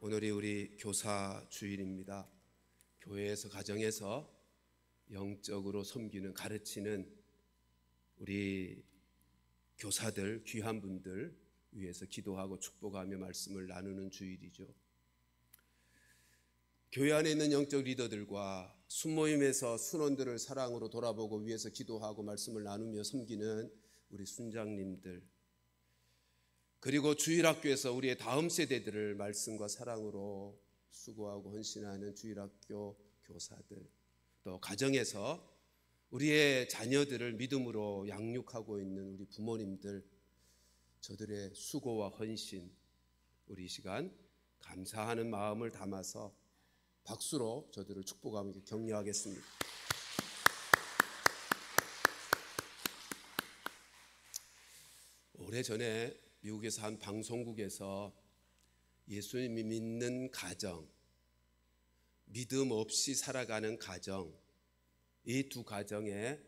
오늘이 우리 교사 주일입니다. 교회에서 가정에서 영적으로 섬기는 가르치는 우리 교사들 귀한 분들 위해서 기도하고 축복하며 말씀을 나누는 주일이죠. 교회 안에 있는 영적 리더들과 순모임에서 순원들을 사랑으로 돌아보고 위해서 기도하고 말씀을 나누며 섬기는 우리 순장님들, 그리고 주일학교에서 우리의 다음 세대들을 말씀과 사랑으로 수고하고 헌신하는 주일학교 교사들, 또 가정에서 우리의 자녀들을 믿음으로 양육하고 있는 우리 부모님들, 저들의 수고와 헌신, 우리 이 시간 감사하는 마음을 담아서 박수로 저들을 축복하며 격려하겠습니다. 오래전에 미국에서 한 방송국에서 예수님이 믿는 가정, 믿음 없이 살아가는 가정, 이 두 가정의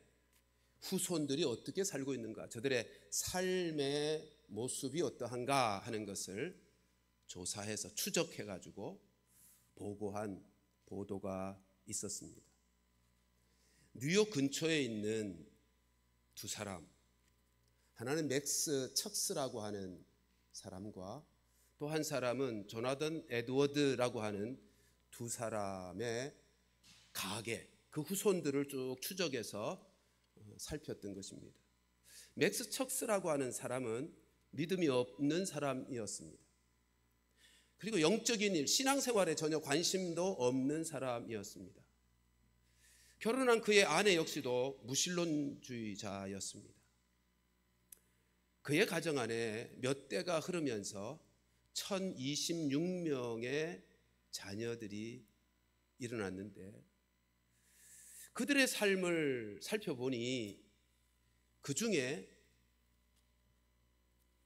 후손들이 어떻게 살고 있는가, 저들의 삶의 모습이 어떠한가 하는 것을 조사해서 추적해가지고 보고한 보도가 있었습니다. 뉴욕 근처에 있는 두 사람, 하나는 맥스 척스라고 하는 사람과 또 한 사람은 조나단 에드워드라고 하는 두 사람의 가계, 그 후손들을 쭉 추적해서 살폈던 것입니다. 맥스 척스라고 하는 사람은 믿음이 없는 사람이었습니다. 그리고 영적인 일, 신앙생활에 전혀 관심도 없는 사람이었습니다. 결혼한 그의 아내 역시도 무신론주의자였습니다. 그의 가정 안에 몇 대가 흐르면서 1026명의 자녀들이 일어났는데, 그들의 삶을 살펴보니 그 중에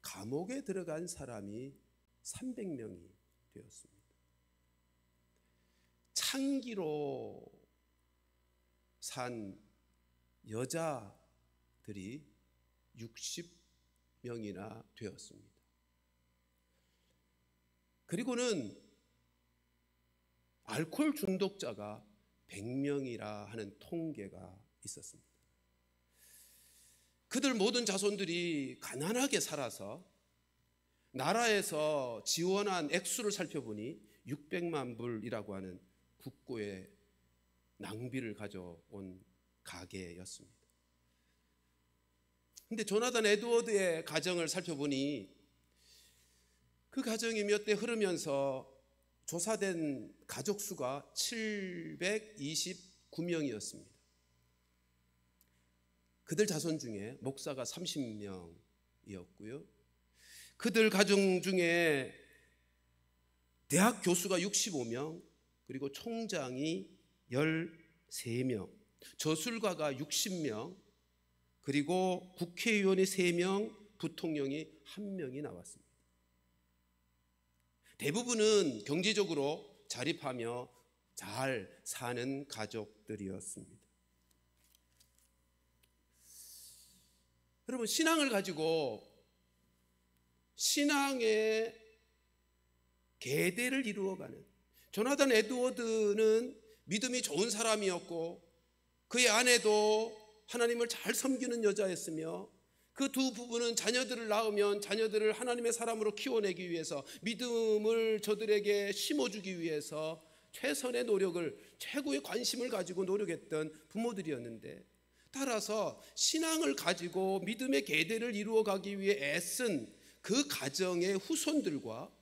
감옥에 들어간 사람이 300명이 되었습니다. 창기로 산 여자들이 60명이나 되었습니다. 그리고는 알코올 중독자가 100명이라 하는 통계가 있었습니다. 그들 모든 자손들이 가난하게 살아서 나라에서 지원한 액수를 살펴보니 600만 불이라고 하는 국고의 낭비를 가져온 가계였습니다. 그런데 조나단 에드워드의 가정을 살펴보니 그 가정이 몇 대 흐르면서 조사된 가족 수가 729명이었습니다. 그들 자손 중에 목사가 30명이었고요. 그들 가정 중에 대학 교수가 65명, 그리고 총장이 13명, 저술가가 60명, 그리고 국회의원이 3명, 부통령이 1명이 나왔습니다. 대부분은 경제적으로 자립하며 잘 사는 가족들이었습니다. 여러분, 신앙을 가지고 신앙의 계대를 이루어가는 조나단 에드워드는 믿음이 좋은 사람이었고, 그의 아내도 하나님을 잘 섬기는 여자였으며, 그 두 부부는 자녀들을 낳으면 자녀들을 하나님의 사람으로 키워내기 위해서, 믿음을 저들에게 심어주기 위해서 최선의 노력을, 최고의 관심을 가지고 노력했던 부모들이었는데, 따라서 신앙을 가지고 믿음의 계대를 이루어가기 위해 애쓴 그 가정의 후손들과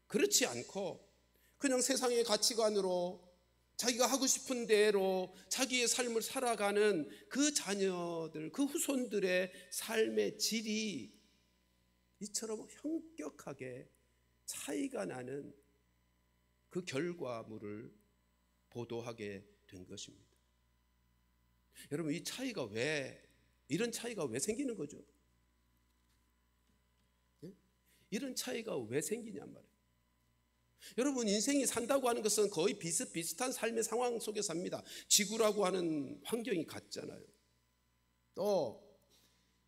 그렇지 않고 그냥 세상의 가치관으로 자기가 하고 싶은 대로 자기의 삶을 살아가는 그 자녀들, 그 후손들의 삶의 질이 이처럼 현격하게 차이가 나는 그 결과물을 보도하게 된 것입니다. 여러분, 이 차이가 이런 차이가 왜 생기는 거죠? 이런 차이가 왜 생기냔 말이에요. 여러분, 인생이 산다고 하는 것은 거의 비슷비슷한 삶의 상황 속에 삽니다. 지구라고 하는 환경이 같잖아요. 또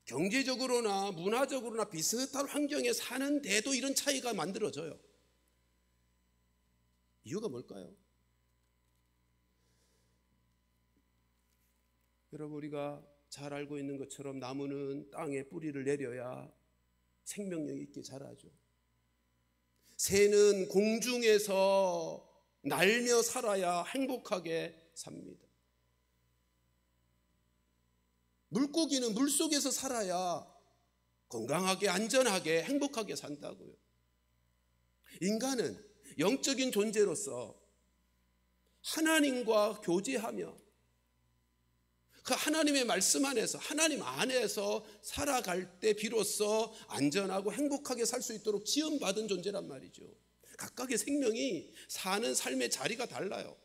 경제적으로나 문화적으로나 비슷한 환경에 사는데도 이런 차이가 만들어져요. 이유가 뭘까요? 여러분, 우리가 잘 알고 있는 것처럼 나무는 땅에 뿌리를 내려야 생명력 있게 자라죠. 새는 공중에서 날며 살아야 행복하게 삽니다. 물고기는 물속에서 살아야 건강하게, 안전하게, 행복하게 산다고요. 인간은 영적인 존재로서 하나님과 교제하며 그 하나님의 말씀 안에서, 하나님 안에서 살아갈 때 비로소 안전하고 행복하게 살 수 있도록 지음받은 존재란 말이죠. 각각의 생명이 사는 삶의 자리가 달라요.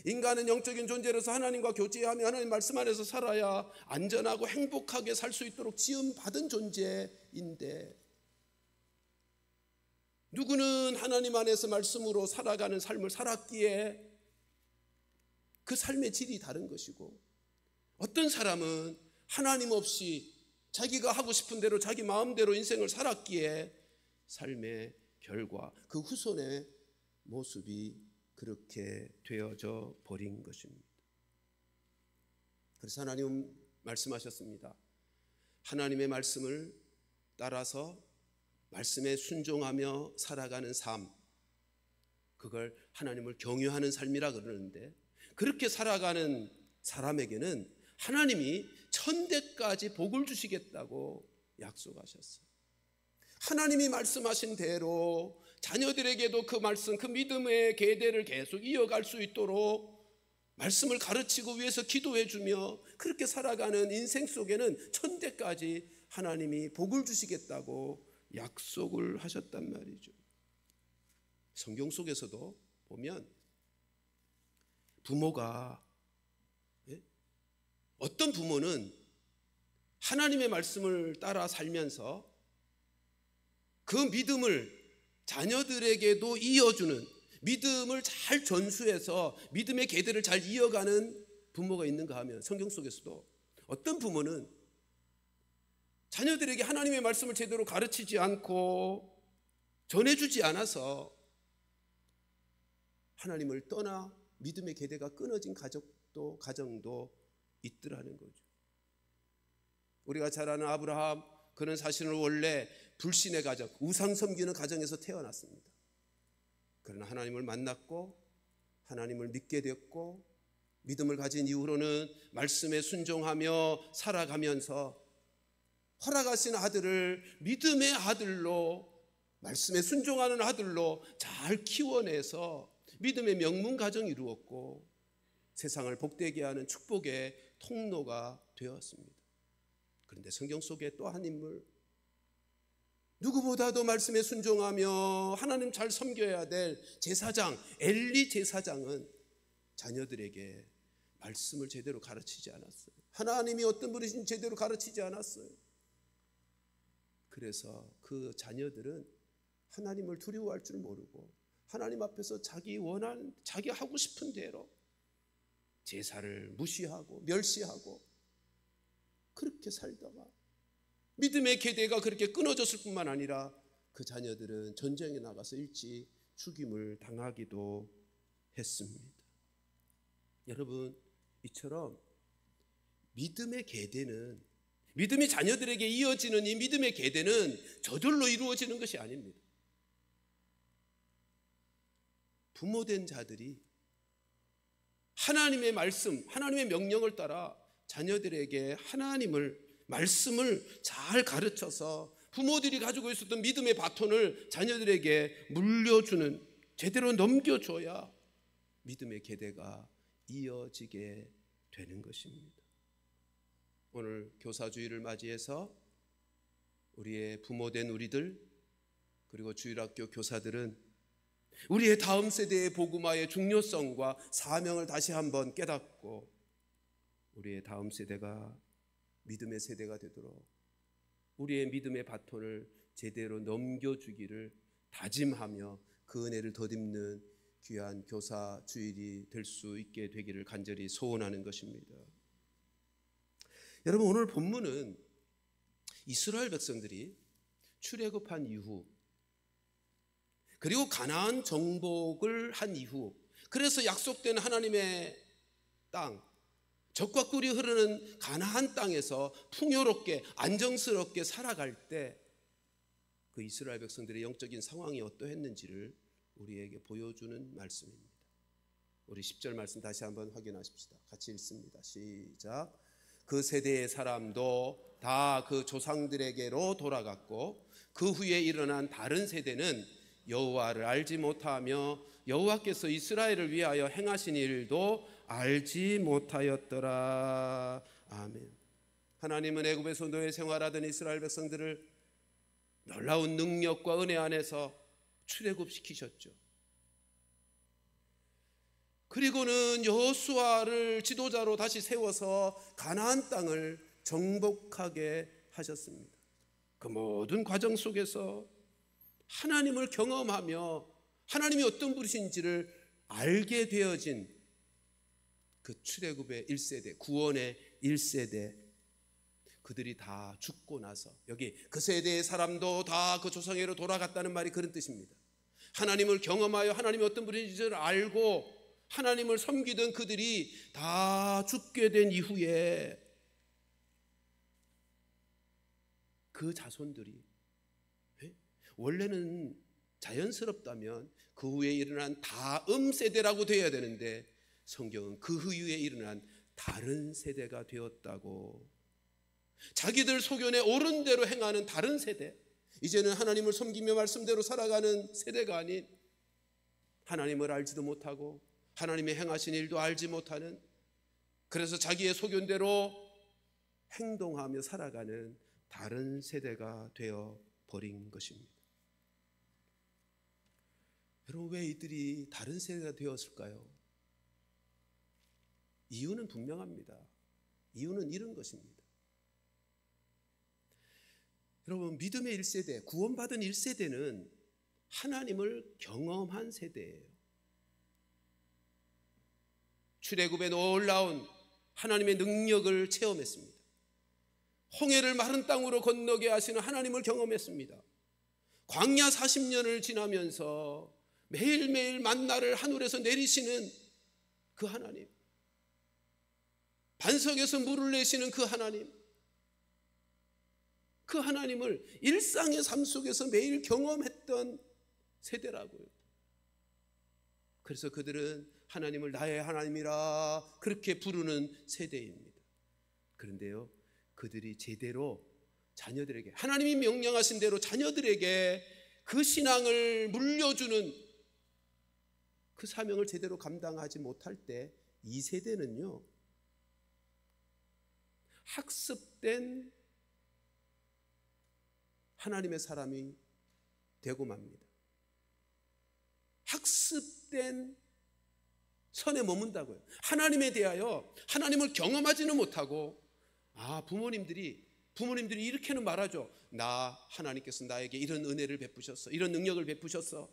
인간은 영적인 존재로서 하나님과 교제하며 하나님 말씀 안에서 살아야 안전하고 행복하게 살 수 있도록 지음받은 존재인데, 누구는 하나님 안에서 말씀으로 살아가는 삶을 살았기에 그 삶의 질이 다른 것이고, 어떤 사람은 하나님 없이 자기가 하고 싶은 대로 자기 마음대로 인생을 살았기에 삶의 결과, 그 후손의 모습이 그렇게 되어져 버린 것입니다. 그래서 하나님은 말씀하셨습니다. 하나님의 말씀을 따라서 말씀에 순종하며 살아가는 삶, 그걸 하나님을 경유하는 삶이라 그러는데, 그렇게 살아가는 사람에게는 하나님이 천대까지 복을 주시겠다고 약속하셨어요. 하나님이 말씀하신 대로 자녀들에게도 그 말씀, 그 믿음의 계대를 계속 이어갈 수 있도록 말씀을 가르치고 위해서 기도해 주며 그렇게 살아가는 인생 속에는 천대까지 하나님이 복을 주시겠다고 약속을 하셨단 말이죠. 성경 속에서도 보면 부모가, 어떤 부모는 하나님의 말씀을 따라 살면서 그 믿음을 자녀들에게도 이어주는, 믿음을 잘 전수해서 믿음의 계대를 잘 이어가는 부모가 있는가 하면, 성경 속에서도 어떤 부모는 자녀들에게 하나님의 말씀을 제대로 가르치지 않고 전해주지 않아서 하나님을 떠나 믿음의 계대가 끊어진 가정도 있더라는 거죠. 우리가 잘 아는 아브라함, 그는 사실은 원래 불신의 가정, 우상 섬기는 가정에서 태어났습니다. 그러나 하나님을 만났고 하나님을 믿게 됐고 믿음을 가진 이후로는 말씀에 순종하며 살아가면서 허락하신 아들을 믿음의 아들로, 말씀에 순종하는 아들로 잘 키워내서 믿음의 명문 가정이 이루었고 세상을 복되게 하는 축복의 통로가 되었습니다. 그런데 성경 속에 또 한 인물, 누구보다도 말씀에 순종하며 하나님 잘 섬겨야 될 제사장 엘리 제사장은 자녀들에게 말씀을 제대로 가르치지 않았어요. 하나님이 어떤 분이신지 제대로 가르치지 않았어요. 그래서 그 자녀들은 하나님을 두려워할 줄 모르고 하나님 앞에서 자기 원하는, 자기 하고 싶은 대로 제사를 무시하고 멸시하고 그렇게 살다가 믿음의 계대가 그렇게 끊어졌을 뿐만 아니라 그 자녀들은 전쟁에 나가서 일찍 죽임을 당하기도 했습니다. 여러분, 이처럼 믿음의 계대는, 믿음이 자녀들에게 이어지는 이 믿음의 계대는 저절로 이루어지는 것이 아닙니다. 부모된 자들이 하나님의 말씀, 하나님의 명령을 따라 자녀들에게 하나님을, 말씀을 잘 가르쳐서 부모들이 가지고 있었던 믿음의 바톤을 자녀들에게 물려주는, 제대로 넘겨줘야 믿음의 계대가 이어지게 되는 것입니다. 오늘 교사주일을 맞이해서 우리의 부모된 우리들, 그리고 주일학교 교사들은 우리의 다음 세대의 복음화의 중요성과 사명을 다시 한번 깨닫고 우리의 다음 세대가 믿음의 세대가 되도록 우리의 믿음의 바톤을 제대로 넘겨주기를 다짐하며 그 은혜를 덧입는 귀한 교사 주일이 될 수 있게 되기를 간절히 소원하는 것입니다. 여러분, 오늘 본문은 이스라엘 백성들이 출애굽한 이후 그리고 가나안 정복을 한 이후, 그래서 약속된 하나님의 땅, 젖과 꿀이 흐르는 가나안 땅에서 풍요롭게 안정스럽게 살아갈 때 그 이스라엘 백성들의 영적인 상황이 어떠했는지를 우리에게 보여주는 말씀입니다. 우리 10절 말씀 다시 한번 확인하십시다. 같이 읽습니다. 시작. 그 세대의 사람도 다 그 조상들에게로 돌아갔고 그 후에 일어난 다른 세대는 여호와를 알지 못하며 여호와께서 이스라엘을 위하여 행하신 일도 알지 못하였더라. 아멘. 하나님은 애굽에서 노예 생활하던 이스라엘 백성들을 놀라운 능력과 은혜 안에서 출애굽시키셨죠. 그리고는 여호수아를 지도자로 다시 세워서 가나안 땅을 정복하게 하셨습니다. 그 모든 과정 속에서 하나님을 경험하며 하나님이 어떤 분이신지를 알게 되어진 그 출애굽의 1세대, 구원의 1세대, 그들이 다 죽고 나서, 여기 그 세대의 사람도 다 그 조상에게로 돌아갔다는 말이 그런 뜻입니다. 하나님을 경험하여 하나님이 어떤 분인지를 알고 하나님을 섬기던 그들이 다 죽게 된 이후에 그 자손들이, 원래는 자연스럽다면 그 후에 일어난 다음 세대라고 되어야 되는데 성경은 그 후에 일어난 다른 세대가 되었다고, 자기들 소견에 옳은 대로 행하는 다른 세대, 이제는 하나님을 섬기며 말씀대로 살아가는 세대가 아닌 하나님을 알지도 못하고 하나님의 행하신 일도 알지 못하는, 그래서 자기의 소견대로 행동하며 살아가는 다른 세대가 되어 버린 것입니다. 여러분, 왜 이들이 다른 세대가 되었을까요? 이유는 분명합니다. 이유는 이런 것입니다. 여러분, 믿음의 1세대, 구원받은 1세대는 하나님을 경험한 세대예요. 출애굽의 놀라운 하나님의 능력을 체험했습니다. 홍해를 마른 땅으로 건너게 하시는 하나님을 경험했습니다. 광야 40년을 지나면서 매일매일 만나를 하늘에서 내리시는 그 하나님, 반석에서 물을 내시는 그 하나님, 그 하나님을 일상의 삶 속에서 매일 경험했던 세대라고요. 그래서 그들은 하나님을 나의 하나님이라 그렇게 부르는 세대입니다. 그런데요, 그들이 제대로 자녀들에게, 하나님이 명령하신 대로 자녀들에게 그 신앙을 물려주는 그 사명을 제대로 감당하지 못할 때 이 세대는요, 학습된 하나님의 사람이 되고 맙니다. 학습된 선에 머문다고요. 하나님에 대하여 하나님을 경험하지는 못하고, 부모님들이 이렇게는 말하죠. 하나님께서 나에게 이런 은혜를 베푸셨어, 이런 능력을 베푸셨어.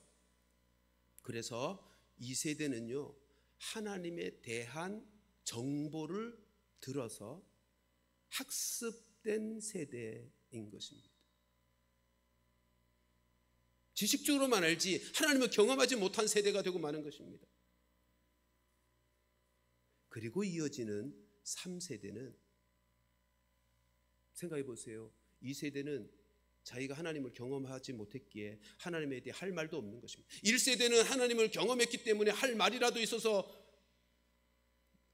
그래서 이 세대는요, 하나님에 대한 정보를 들어서 학습된 세대인 것입니다. 지식적으로만 알지 하나님을 경험하지 못한 세대가 되고 마는 것입니다. 그리고 이어지는 3세대는, 생각해 보세요. 이 세대는 자기가 하나님을 경험하지 못했기에 하나님에 대해 할 말도 없는 것입니다. 1세대는 하나님을 경험했기 때문에 할 말이라도 있어서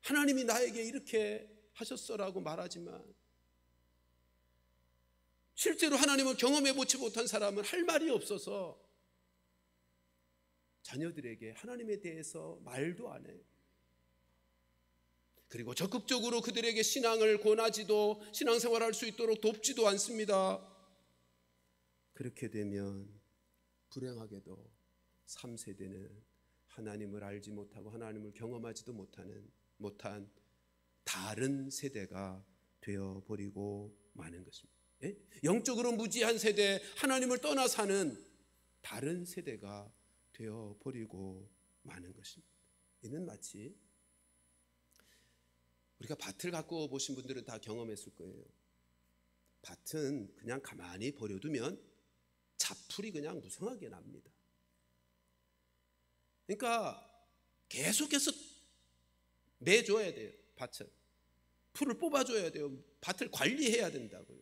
하나님이 나에게 이렇게 하셨어라고 말하지만, 실제로 하나님을 경험해보지 못한 사람은 할 말이 없어서 자녀들에게 하나님에 대해서 말도 안 해요. 그리고 적극적으로 그들에게 신앙을 권하지도, 신앙생활할 수 있도록 돕지도 않습니다. 그렇게 되면 불행하게도 3세대는 하나님을 알지 못하고 하나님을 경험하지도 못한 다른 세대가 되어버리고 마는 것입니다. 영적으로 무지한 세대, 하나님을 떠나 사는 다른 세대가 되어버리고 마는 것입니다. 이는 마치, 우리가 밭을 갖고 보신 분들은 다 경험했을 거예요. 밭은 그냥 가만히 버려두면 잡풀이 그냥 무성하게 납니다. 그러니까 계속해서 매줘야 돼요. 밭을. 풀을 뽑아줘야 돼요. 밭을 관리해야 된다고요.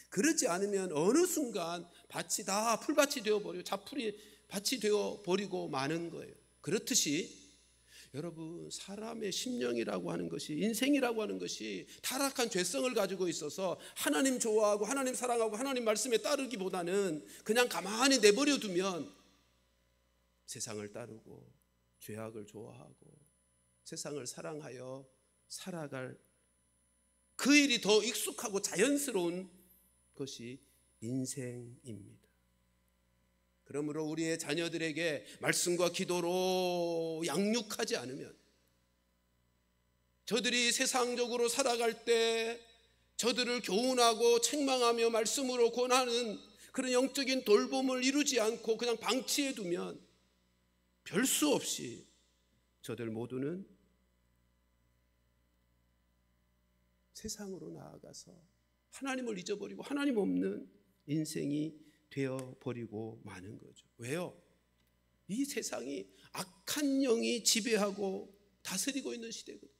그렇지 않으면 어느 순간 밭이 다 풀밭이 되어버리고 자풀이 밭이 되어버리고 마는 거예요. 그렇듯이 여러분, 사람의 심령이라고 하는 것이, 인생이라고 하는 것이 타락한 죄성을 가지고 있어서 하나님 좋아하고 하나님 사랑하고 하나님 말씀에 따르기보다는 그냥 가만히 내버려 두면 세상을 따르고 죄악을 좋아하고 세상을 사랑하여 살아갈 그 일이 더 익숙하고 자연스러운 것이 인생입니다. 그러므로 우리의 자녀들에게 말씀과 기도로 양육하지 않으면, 저들이 세상적으로 살아갈 때 저들을 교훈하고 책망하며 말씀으로 권하는 그런 영적인 돌봄을 이루지 않고 그냥 방치해 두면 별 수 없이 저들 모두는 세상으로 나아가서 하나님을 잊어버리고 하나님 없는 인생이 되어버리고 마는 거죠. 왜요? 이 세상이 악한 영이 지배하고 다스리고 있는 시대거든요.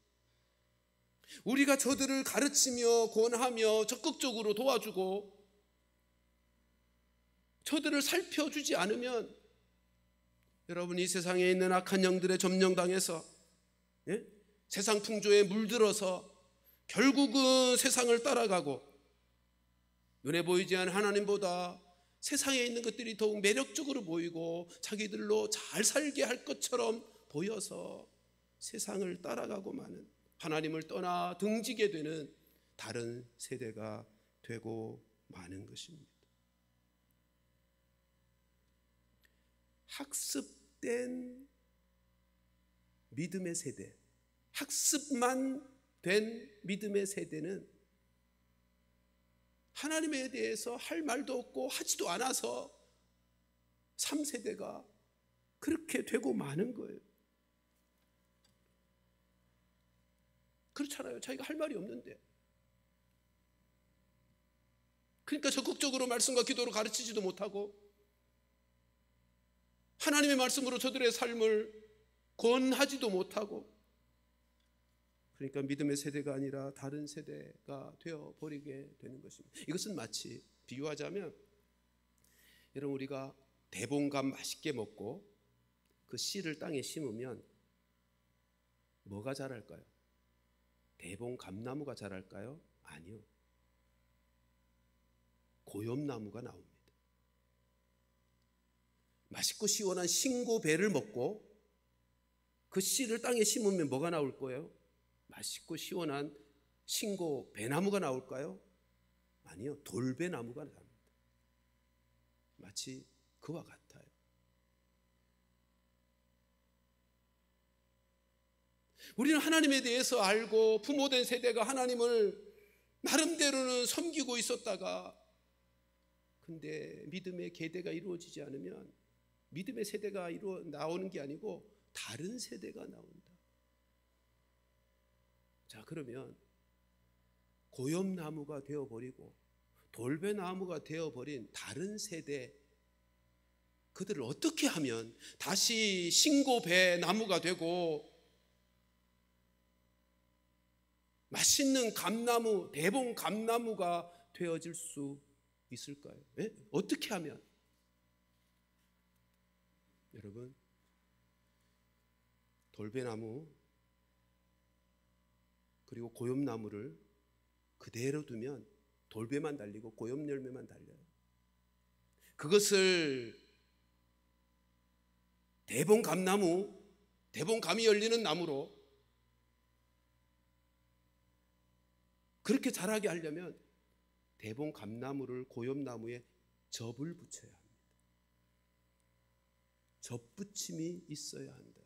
우리가 저들을 가르치며 권하며 적극적으로 도와주고 저들을 살펴주지 않으면 여러분, 이 세상에 있는 악한 영들의 점령당해서 세상 풍조에 물들어서 결국은 세상을 따라가고 눈에 보이지 않는 하나님보다 세상에 있는 것들이 더욱 매력적으로 보이고 자기들로 잘 살게 할 것처럼 보여서 세상을 따라가고 마는, 하나님을 떠나 등지게 되는 다른 세대가 되고 마는 것입니다. 학습된 믿음의 세대, 학습만 된 믿음의 세대는 하나님에 대해서 할 말도 없고 하지도 않아서 3세대가 그렇게 되고 마는 거예요. 그렇잖아요. 자기가 할 말이 없는데. 그러니까 적극적으로 말씀과 기도로 가르치지도 못하고 하나님의 말씀으로 저들의 삶을 권하지도 못하고, 그러니까 믿음의 세대가 아니라 다른 세대가 되어버리게 되는 것입니다. 이것은 마치 비유하자면, 여러분, 우리가 대봉감 맛있게 먹고 그 씨를 땅에 심으면 뭐가 자랄까요? 대봉감나무가 자랄까요? 아니요. 고엽나무가 나옵니다. 맛있고 시원한 신고배를 먹고 그 씨를 땅에 심으면 뭐가 나올 거예요? 맛있고 시원한 신고배나무가 나올까요? 아니요. 돌배나무가 나옵니다. 마치 그와 같아요. 우리는 하나님에 대해서 알고 부모된 세대가 하나님을 나름대로는 섬기고 있었다가, 근데 믿음의 계대가 이루어지지 않으면 믿음의 세대가 나오는 게 아니고 다른 세대가 나온다. 자, 그러면 고엽나무가 되어버리고 돌배나무가 되어버린 다른 세대, 그들을 어떻게 하면 다시 신고배나무가 되고 맛있는 감나무, 대봉감나무가 되어질 수 있을까요? 어떻게 하면? 여러분, 돌배나무 그리고 고엽나무를 그대로 두면 돌배만 달리고 고엽열매만 달려요. 그것을 대봉감나무, 대봉감이 열리는 나무로 그렇게 자라게 하려면 대봉감나무를 고엽나무에 접을 붙여야 합니다. 접붙임이 있어야 한다.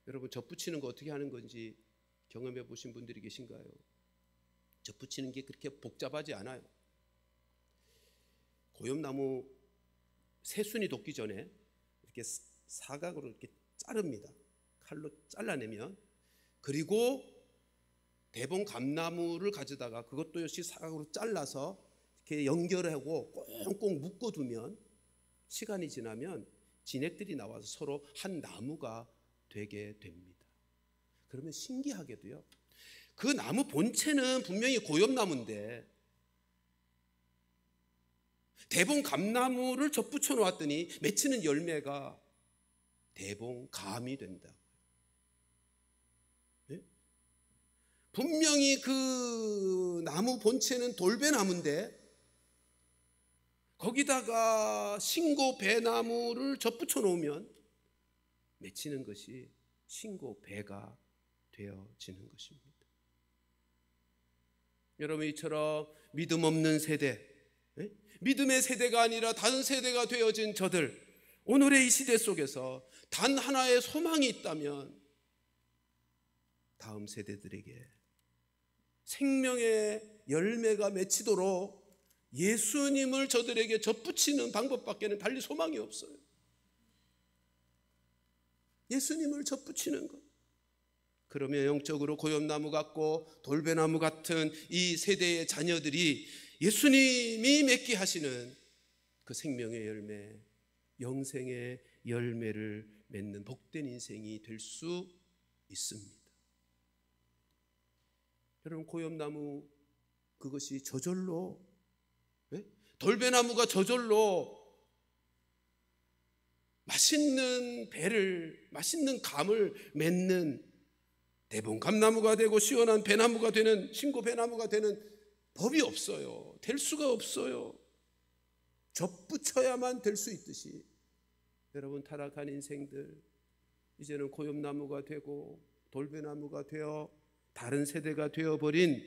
여러분, 접붙이는 거 어떻게 하는 건지 경험해 보신 분들이 계신가요? 접붙이는 게 그렇게 복잡하지 않아요. 고엽나무 새순이 돋기 전에 이렇게 사각으로 이렇게 자릅니다. 칼로 잘라내면. 그리고 대봉감나무를 가져다가 그것도 역시 사각으로 잘라서 이렇게 연결하고 꽁꽁 묶어두면 시간이 지나면 진액들이 나와서 서로 한 나무가 되게 됩니다. 그러면 신기하게도요, 그 나무 본체는 분명히 고엽나무인데 대봉감나무를 접붙여 놓았더니 맺히는 열매가 대봉감이 된다. 네? 분명히 그 나무 본체는 돌배나무인데 거기다가 신고배나무를 접붙여 놓으면 맺히는 것이 신고배가 되어지는 것입니다. 여러분, 이처럼 믿음 없는 세대, 믿음의 세대가 아니라 다른 세대가 되어진 저들, 오늘의 이 시대 속에서 단 하나의 소망이 있다면 다음 세대들에게 생명의 열매가 맺히도록 예수님을 저들에게 접붙이는 방법밖에는 달리 소망이 없어요. 예수님을 접붙이는 것. 그러면 영적으로 고엽나무 같고 돌배나무 같은 이 세대의 자녀들이 예수님이 맺게 하시는 그 생명의 열매, 영생의 열매를 맺는 복된 인생이 될 수 있습니다. 여러분, 고엽나무 그것이 저절로, 돌배나무가 저절로 맛있는 배를, 맛있는 감을 맺는 대봉감나무가 되고 시원한 배나무가 되는, 신고배나무가 되는 법이 없어요. 될 수가 없어요. 접붙여야만 될 수 있듯이 여러분, 타락한 인생들 이제는 고엽나무가 되고 돌배나무가 되어 다른 세대가 되어버린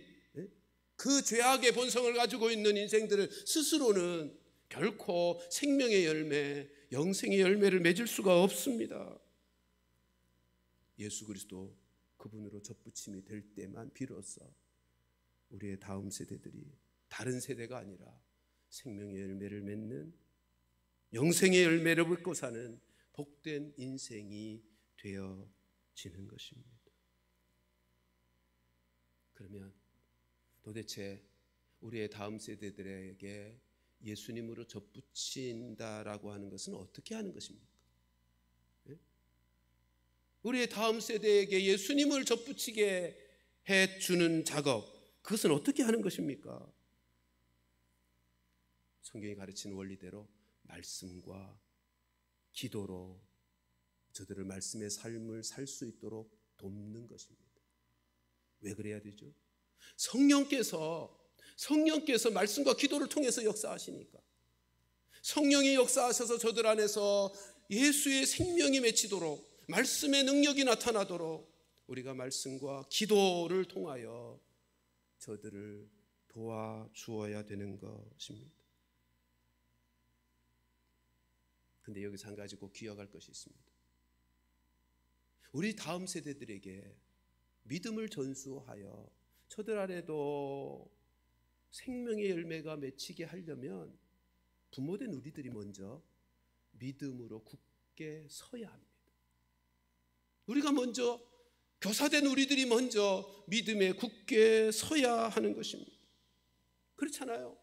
그 죄악의 본성을 가지고 있는 인생들을 스스로는 결코 생명의 열매, 영생의 열매를 맺을 수가 없습니다. 예수 그리스도 그분으로 접붙임이 될 때만 비로소 우리의 다음 세대들이 다른 세대가 아니라 생명의 열매를 맺는, 영생의 열매를 맺고 사는 복된 인생이 되어지는 것입니다. 그러면 도대체 우리의 다음 세대들에게 예수님으로 접붙인다라고 하는 것은 어떻게 하는 것입니까? 우리의 다음 세대에게 예수님을 접붙이게 해주는 작업, 그것은 어떻게 하는 것입니까? 성경이 가르치는 원리대로 말씀과 기도로 저들을 말씀의 삶을 살 수 있도록 돕는 것입니다. 왜 그래야 되죠? 성령께서 말씀과 기도를 통해서 역사하시니까, 성령이 역사하셔서 저들 안에서 예수의 생명이 맺히도록, 말씀의 능력이 나타나도록 우리가 말씀과 기도를 통하여 저들을 도와주어야 되는 것입니다. 근데 여기서 한 가지 꼭 기억할 것이 있습니다. 우리 다음 세대들에게 믿음을 전수하여 저들 안에도 생명의 열매가 맺히게 하려면 부모된 우리들이 먼저 믿음으로 굳게 서야 합니다. 우리가 먼저, 교사된 우리들이 먼저 믿음에 굳게 서야 하는 것입니다. 그렇잖아요.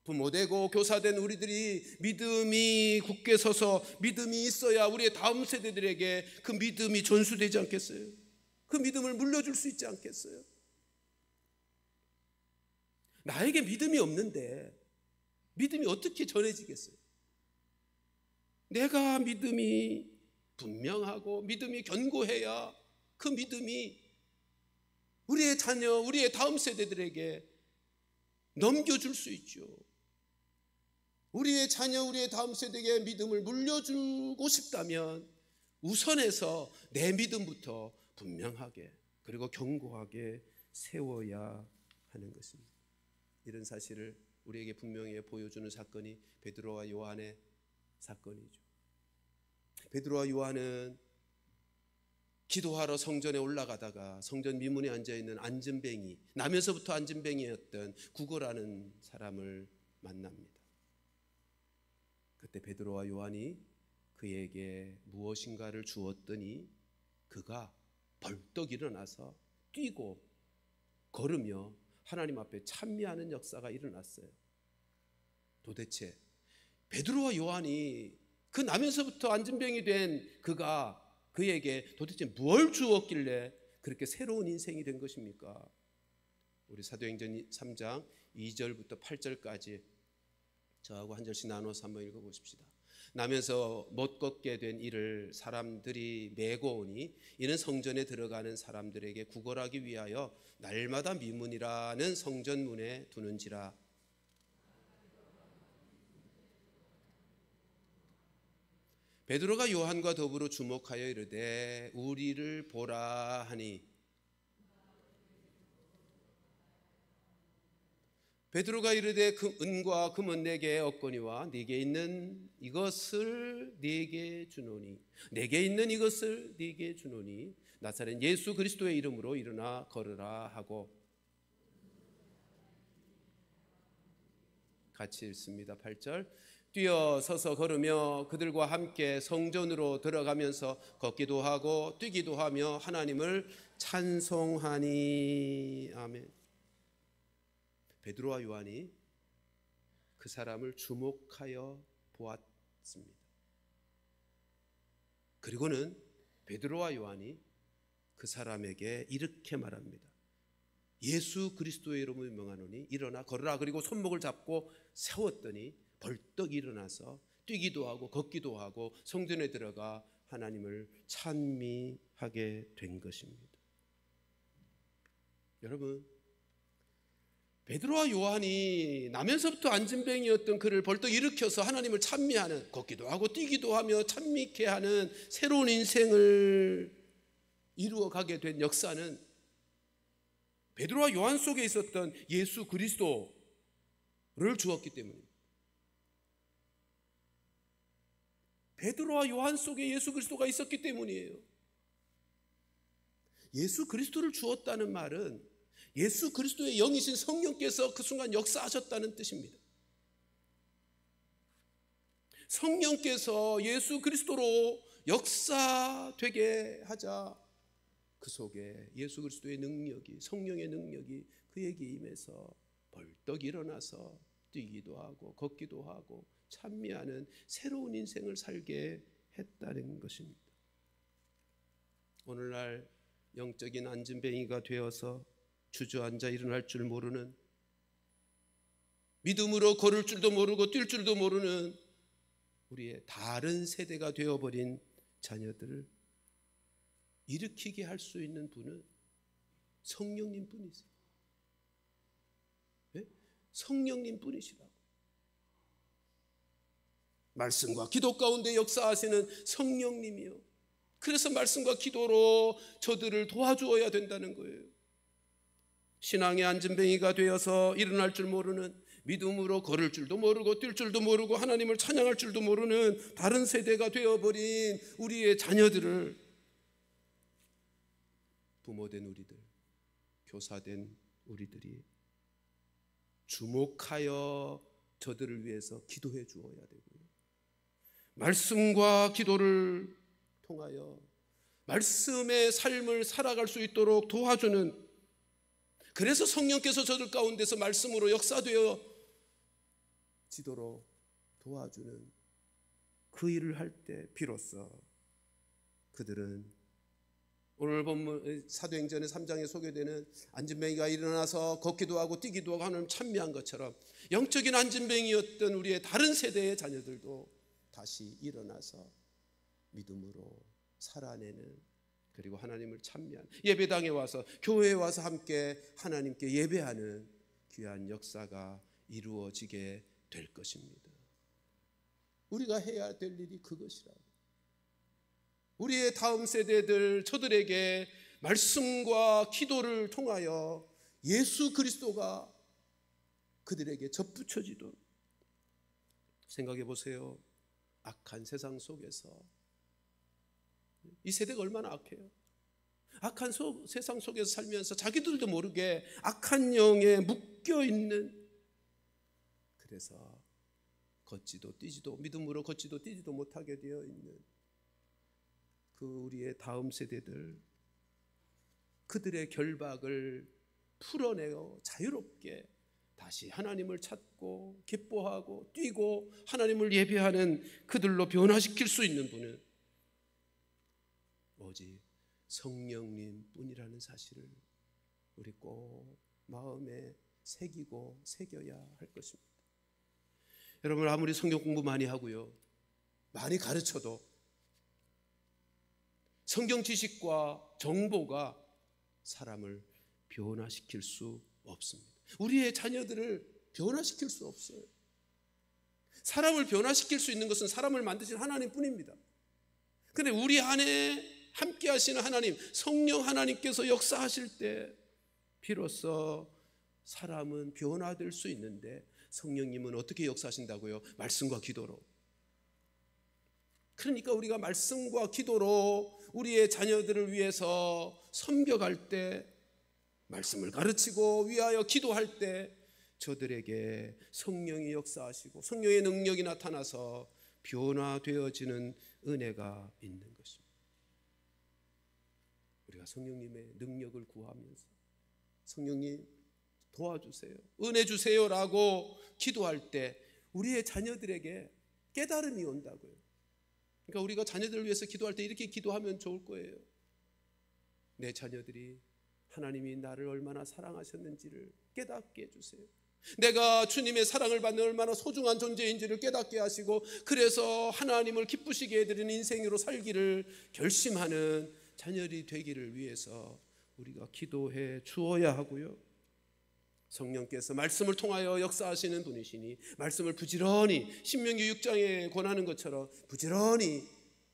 부모되고 교사된 우리들이 믿음이 굳게 서서 믿음이 있어야 우리의 다음 세대들에게 그 믿음이 전수되지 않겠어요? 그 믿음을 물려줄 수 있지 않겠어요? 나에게 믿음이 없는데 믿음이 어떻게 전해지겠어요? 내가 믿음이 분명하고 믿음이 견고해야 그 믿음이 우리의 자녀, 우리의 다음 세대들에게 넘겨줄 수 있죠. 우리의 자녀, 우리의 다음 세대에게 믿음을 물려주고 싶다면 우선해서 내 믿음부터 분명하게 그리고 견고하게 세워야 하는 것입니다. 이런 사실을 우리에게 분명히 보여주는 사건이 베드로와 요한의 사건이죠. 베드로와 요한은 기도하러 성전에 올라가다가 성전 미문에 앉아있는 안전뱅이, 나면서부터 안전뱅이였던 구거라는 사람을 만납니다. 그때 베드로와 요한이 그에게 무엇인가를 주었더니 그가 벌떡 일어나서 뛰고 걸으며 하나님 앞에 찬미하는 역사가 일어났어요. 도대체 베드로와 요한이 그 나면서부터 안진병이 된 그가 그에게 도대체 뭘 주었길래 그렇게 새로운 인생이 된 것입니까? 우리 사도행전 3장 2절부터 8절까지 저하고 한 절씩 나눠서 한번 읽어보십시다. 나면서 못 걷게 된 이를 사람들이 메고 오니 이는 성전에 들어가는 사람들에게 구걸하기 위하여 날마다 미문이라는 성전문에 두는지라. 베드로가 요한과 더불어 주목하여 이르되 우리를 보라 하니, 베드로가 이르되 그 은과 금은 내게 없거니와 네게 있는 이것을 네게 주노니, 내게 있는 이것을 네게 주노니 나사렛 예수 그리스도의 이름으로 일어나 걸으라 하고. 같이 읽습니다. 8절. 뛰어 서서 걸으며 그들과 함께 성전으로 들어가면서 걷기도 하고 뛰기도 하며 하나님을 찬송하니. 아멘. 베드로와 요한이 그 사람을 주목하여 보았습니다. 그리고는 베드로와 요한이 그 사람에게 이렇게 말합니다. 예수 그리스도의 이름을 명하노니 일어나 걸으라. 그리고 손목을 잡고 세웠더니 벌떡 일어나서 뛰기도 하고 걷기도 하고 성전에 들어가 하나님을 찬미하게 된 것입니다. 여러분, 베드로와 요한이 나면서부터 안진병이었던 그를 벌떡 일으켜서 하나님을 찬미하는, 걷기도 하고 뛰기도 하며 찬미케 하는 새로운 인생을 이루어가게 된 역사는 베드로와 요한 속에 있었던 예수 그리스도를 주었기 때문입니다. 베드로와 요한 속에 예수 그리스도가 있었기 때문이에요. 예수 그리스도를 주었다는 말은 예수 그리스도의 영이신 성령께서 그 순간 역사하셨다는 뜻입니다. 성령께서 예수 그리스도로 역사되게 하자 그 속에 예수 그리스도의 능력이, 성령의 능력이 그에게 임해서 벌떡 일어나서 뛰기도 하고 걷기도 하고 찬미하는 새로운 인생을 살게 했다는 것입니다. 오늘날 영적인 안진뱅이가 되어서 주저앉아 일어날 줄 모르는, 믿음으로 걸을 줄도 모르고 뛸 줄도 모르는 우리의 다른 세대가 되어버린 자녀들을 일으키게 할 수 있는 분은 성령님 뿐이세요. 네? 성령님 뿐이시라고. 말씀과 기도 가운데 역사하시는 성령님이요. 그래서 말씀과 기도로 저들을 도와주어야 된다는 거예요. 신앙의 안진뱅이가 되어서 일어날 줄 모르는, 믿음으로 걸을 줄도 모르고 뛸 줄도 모르고 하나님을 찬양할 줄도 모르는 다른 세대가 되어버린 우리의 자녀들을, 부모된 우리들, 교사된 우리들이 주목하여 저들을 위해서 기도해 주어야 되고요. 말씀과 기도를 통하여 말씀의 삶을 살아갈 수 있도록 도와주는, 그래서 성령께서 저들 가운데서 말씀으로 역사되어 지도록 도와주는 그 일을 할 때 비로소 그들은 오늘 본문 사도행전의 3장에 소개되는 안진뱅이가 일어나서 걷기도 하고 뛰기도 하고 하나님 찬미한 것처럼 영적인 안진뱅이였던 우리의 다른 세대의 자녀들도 다시 일어나서 믿음으로 살아내는, 그리고 하나님을 찬미하는, 예배당에 와서 교회에 와서 함께 하나님께 예배하는 귀한 역사가 이루어지게 될 것입니다. 우리가 해야 될 일이 그것이라고. 우리의 다음 세대들, 저들에게 말씀과 기도를 통하여 예수 그리스도가 그들에게 접붙여지도록. 생각해 보세요. 악한 세상 속에서 이 세대가 얼마나 악해요. 악한 세상 속에서 살면서 자기들도 모르게 악한 영에 묶여있는, 그래서 걷지도 뛰지도, 믿음으로 걷지도 뛰지도 못하게 되어 있는 그 우리의 다음 세대들, 그들의 결박을 풀어내어 자유롭게 다시 하나님을 찾고 기뻐하고 뛰고 하나님을 예배하는 그들로 변화시킬 수 있는 분은 오직 성령님 뿐이라는 사실을 우리 꼭 마음에 새기고 새겨야 할 것입니다. 여러분, 아무리 성경 공부 많이 하고요, 많이 가르쳐도 성경 지식과 정보가 사람을 변화시킬 수 없습니다. 우리의 자녀들을 변화시킬 수 없어요. 사람을 변화시킬 수 있는 것은 사람을 만드신 하나님 뿐입니다. 그런데 우리 안에 함께 하시는 하나님, 성령 하나님께서 역사하실 때 비로소 사람은 변화될 수 있는데, 성령님은 어떻게 역사하신다고요? 말씀과 기도로. 그러니까 우리가 말씀과 기도로 우리의 자녀들을 위해서 섬겨갈 때, 말씀을 가르치고 위하여 기도할 때 저들에게 성령이 역사하시고 성령의 능력이 나타나서 변화되어지는 은혜가 있는 것입니다. 우리가 성령님의 능력을 구하면서 성령님 도와주세요, 은혜 주세요라고 기도할 때 우리의 자녀들에게 깨달음이 온다고요. 그러니까 우리가 자녀들을 위해서 기도할 때 이렇게 기도하면 좋을 거예요. 내 자녀들이 하나님이 나를 얼마나 사랑하셨는지를 깨닫게 해주세요. 내가 주님의 사랑을 받는 얼마나 소중한 존재인지를 깨닫게 하시고, 그래서 하나님을 기쁘시게 해드리는 인생으로 살기를 결심하는 자녀들이 되기를 위해서 우리가 기도해 주어야 하고요. 성령께서 말씀을 통하여 역사하시는 분이시니 말씀을 부지런히 신명기 6장에 권하는 것처럼 부지런히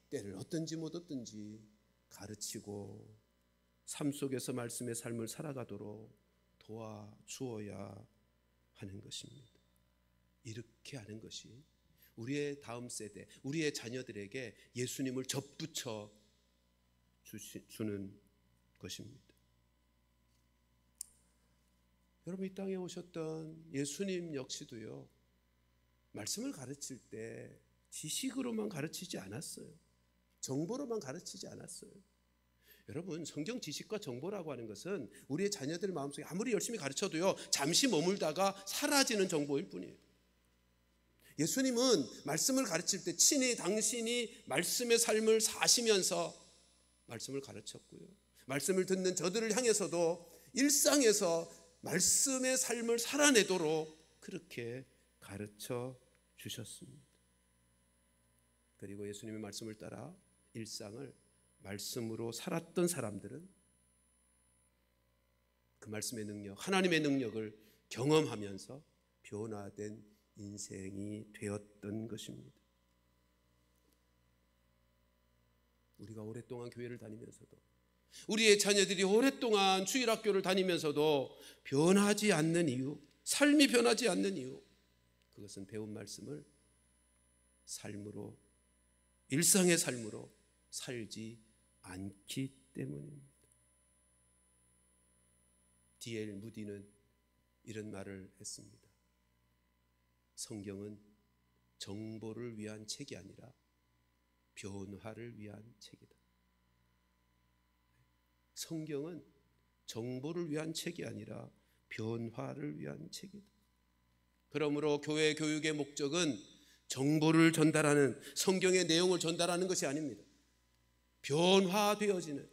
때를 얻든지 못 얻든지 가르치고 삶 속에서 말씀의 삶을 살아가도록 도와주어야 하는 것입니다. 이렇게 하는 것이 우리의 다음 세대, 우리의 자녀들에게 예수님을 접붙여 주는 것입니다. 여러분, 이 땅에 오셨던 예수님 역시도요, 말씀을 가르칠 때 지식으로만 가르치지 않았어요. 정보로만 가르치지 않았어요. 여러분, 성경 지식과 정보라고 하는 것은 우리의 자녀들 마음속에 아무리 열심히 가르쳐도요, 잠시 머물다가 사라지는 정보일 뿐이에요. 예수님은 말씀을 가르칠 때 친히 당신이 말씀의 삶을 사시면서 말씀을 가르쳤고요, 말씀을 듣는 저들을 향해서도 일상에서 말씀의 삶을 살아내도록 그렇게 가르쳐 주셨습니다. 그리고 예수님의 말씀을 따라 일상을 말씀으로 살았던 사람들은 그 말씀의 능력, 하나님의 능력을 경험하면서 변화된 인생이 되었던 것입니다. 우리가 오랫동안 교회를 다니면서도, 우리의 자녀들이 오랫동안 주일학교를 다니면서도 변하지 않는 이유, 삶이 변하지 않는 이유, 그것은 배운 말씀을 삶으로, 일상의 삶으로 살지 않기 때문입니다. D.L. 무디는 이런 말을 했습니다. 성경은 정보를 위한 책이 아니라 변화를 위한 책이다. 성경은 정보를 위한 책이 아니라 변화를 위한 책이다. 그러므로 교회 교육의 목적은 정보를 전달하는, 성경의 내용을 전달하는 것이 아닙니다. 변화되어지는,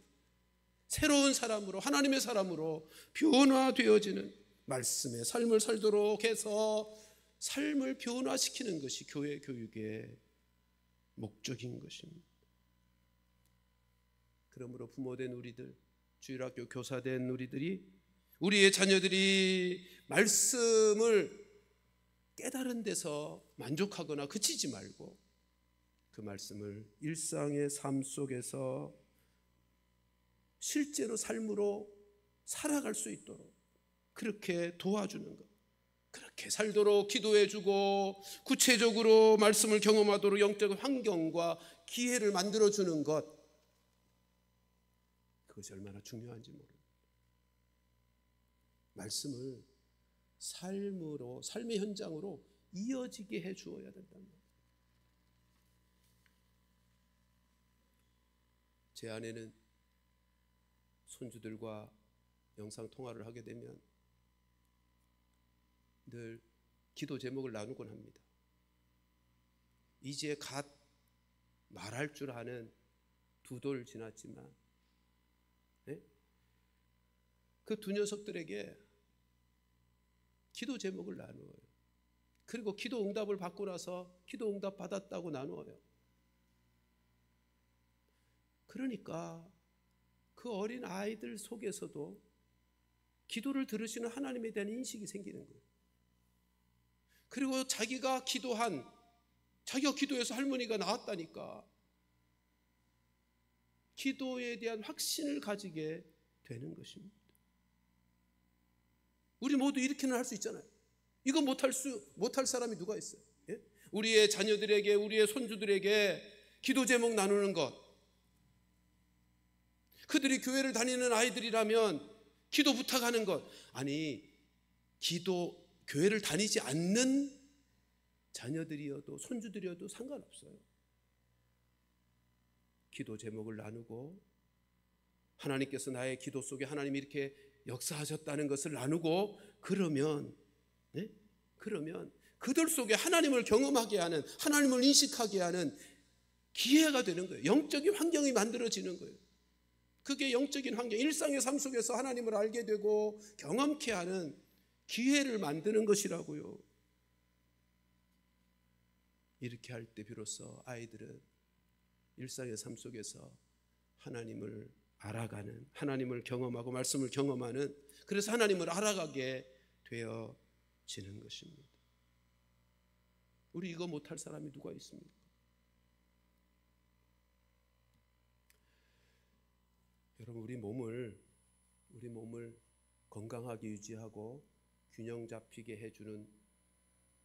새로운 사람으로, 하나님의 사람으로 변화되어지는 말씀의 삶을 살도록 해서 삶을 변화시키는 것이 교회 교육의 목적인 것입니다. 그러므로 부모된 우리들, 주일학교 교사된 우리들이, 우리의 자녀들이 말씀을 깨달은 데서 만족하거나 그치지 말고 그 말씀을 일상의 삶 속에서 실제로 삶으로 살아갈 수 있도록 그렇게 도와주는 것, 그렇게 살도록 기도해주고 구체적으로 말씀을 경험하도록 영적 환경과 기회를 만들어주는 것, 그것이 얼마나 중요한지 모릅니다. 말씀을 삶으로, 삶의 현장으로 이어지게 해 주어야 된단 말이에요. 제 아내는 손주들과 영상 통화를 하게 되면 늘 기도 제목을 나누곤 합니다. 이제 갓 말할 줄 아는 2돌 지났지만 그 2녀석들에게 기도 제목을 나누어요. 그리고 기도 응답을 받고 나서 기도 응답 받았다고 나누어요. 그러니까 그 어린 아이들 속에서도 기도를 들으시는 하나님에 대한 인식이 생기는 거예요. 그리고 자기가 기도해서 할머니가 나왔다니까 기도에 대한 확신을 가지게 되는 것입니다. 우리 모두 이렇게는 할 수 있잖아요. 이거 못할 사람이 누가 있어요? 예? 우리의 자녀들에게, 우리의 손주들에게 기도 제목 나누는 것. 그들이 교회를 다니는 아이들이라면 기도 부탁하는 것. 아니, 교회를 다니지 않는 자녀들이어도 손주들이어도 상관없어요. 기도 제목을 나누고 하나님께서 나의 기도 속에 하나님이 이렇게 역사하셨다는 것을 나누고 그러면 그들 속에 하나님을 경험하게 하는, 하나님을 인식하게 하는 기회가 되는 거예요. 영적인 환경이 만들어지는 거예요. 그게 영적인 환경, 일상의 삶 속에서 하나님을 알게 되고 경험케 하는 기회를 만드는 것이라고요. 이렇게 할 때 비로소 아이들은 일상의 삶 속에서 하나님을 알아가는, 하나님을 경험하고 말씀을 경험하는, 그래서 하나님을 알아가게 되어지는 것입니다. 우리 이거 못할 사람이 누가 있습니까? 여러분, 우리 몸을 건강하게 유지하고 균형 잡히게 해주는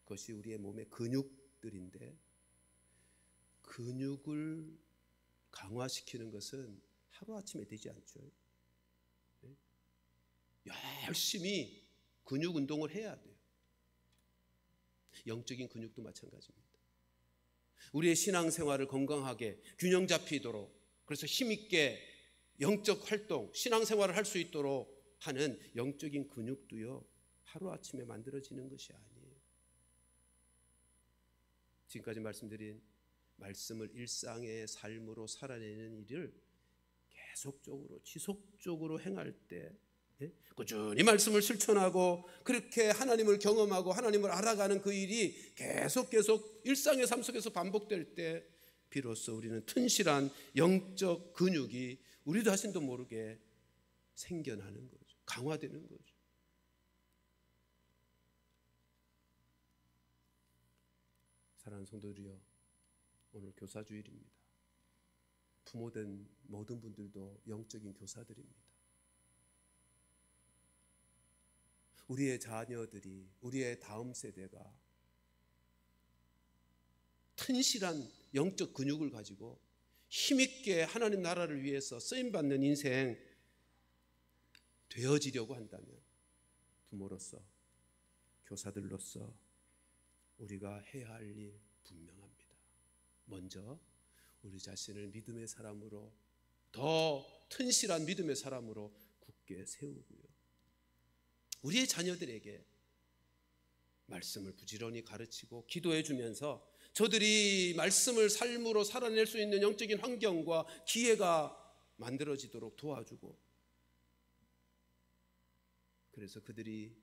것이 우리의 몸의 근육들인데, 근육을 강화시키는 것은 하루아침에 되지 않죠. 열심히 근육 운동을 해야 돼요. 영적인 근육도 마찬가지입니다. 우리의 신앙생활을 건강하게 균형 잡히도록, 그래서 힘있게 영적 활동, 신앙생활을 할 수 있도록 하는 영적인 근육도요, 하루아침에 만들어지는 것이 아니에요. 지금까지 말씀드린 말씀을 일상의 삶으로 살아내는 일을 계속적으로 지속적으로 행할 때, 꾸준히 말씀을 실천하고 그렇게 하나님을 경험하고 하나님을 알아가는 그 일이 계속 일상의 삶 속에서 반복될 때 비로소 우리는 튼실한 영적 근육이 우리 자신도 모르게 생겨나는 거죠. 강화되는 거죠. 사랑하는 성도들이여, 오늘 교사주일입니다. 부모된 모든 분들도 영적인 교사들입니다. 우리의 자녀들이, 우리의 다음 세대가 튼실한 영적 근육을 가지고 힘있게 하나님 나라를 위해서 쓰임받는 인생 되어지려고 한다면 부모로서, 교사들로서 우리가 해야 할 일 분명합니다. 먼저 우리 자신을 믿음의 사람으로, 더 튼실한 믿음의 사람으로 굳게 세우고요, 우리의 자녀들에게 말씀을 부지런히 가르치고 기도해 주면서 저들이 말씀을 삶으로 살아낼 수 있는 영적인 환경과 기회가 만들어지도록 도와주고, 그래서 그들이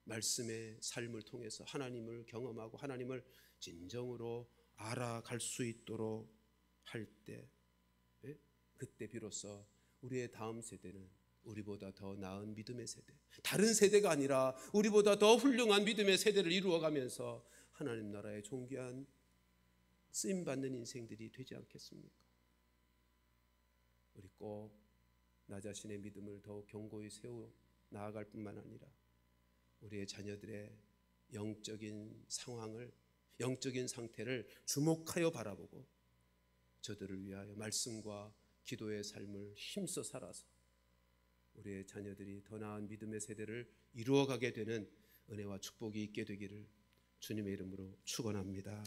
말씀의 삶을 통해서 하나님을 경험하고 하나님을 진정으로 알아갈 수 있도록 할 때, 그때 비로소 우리의 다음 세대는 우리보다 더 나은 믿음의 세대, 다른 세대가 아니라 우리보다 더 훌륭한 믿음의 세대를 이루어가면서 하나님 나라의 존귀한 쓰임받는 인생들이 되지 않겠습니까? 우리 꼭 나 자신의 믿음을 더욱 견고히 세워 나아갈 뿐만 아니라 우리의 자녀들의 영적인 상황을, 영적인 상태를 주목하여 바라보고 저들을 위하여 말씀과 기도의 삶을 힘써 살아서 우리의 자녀들이 더 나은 믿음의 세대를 이루어가게 되는 은혜와 축복이 있게 되기를 주님의 이름으로 축원합니다.